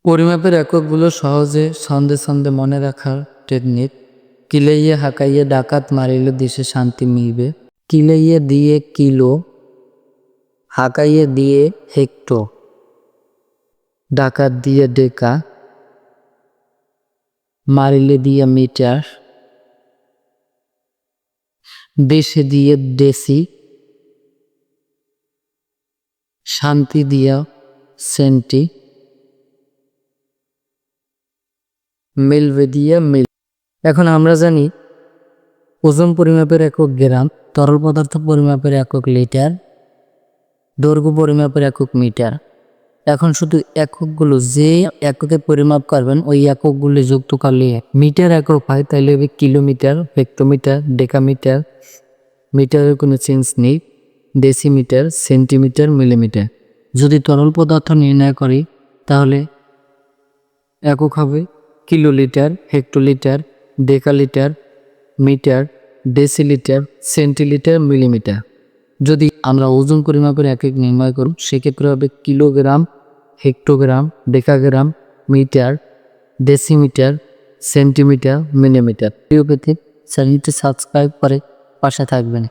পরিমাপের এককগুলো সহজে ছন্দে ছন্দে মনে রাখার টেকনিক। কিলাইয়ে হাঁকাইয়ে ডাকাত মারিলে দেশে শান্তি মিলবে। কিলাইয়ে দিয়ে কিলো, হাঁকাইয়ে দিয়ে হেক্টো, ডাকাত দিয়ে ডেকা, মারিলে দিয়ে মিটার, দেশে দিয়ে ডেসি, শান্তি দিয়া সেন্টি, মিলবে দিয়া মিল। এখন আমরা জানি ওজন পরিমাপের একক গ্রাম, তরল পদার্থ পরিমাপের একক লিটার, দৈর্ঘ্য পরিমাপের একক মিটার। এখন শুধু এককগুলো যে এককে পরিমাপ করবেন ওই এককগুলো যুক্ত করলে মিটার একক হয়, তাইলে হবে কিলোমিটার, হেক্টোমিটার, ডেকামিটার, মিটারের কোনো চেঞ্জ নেই, ডেসিমিটার, সেন্টিমিটার, মিলিমিটার। যদি তরল পদার্থ নির্ণয় করি তাহলে একক হবে kilolitre, hectolitre, decalitre, metre, decilitre, centilitre, millimetre. যদি আমরা ওজন পরিমাপের একক নির্ণয় করব সেক্ষেত্রে হবে kilogram, hectogram, decagram, metre, decimetre, centimetre, millimetre. Video পেতে চ্যানেলটি সাবস্ক্রাইব করে পাশে থাকবেন।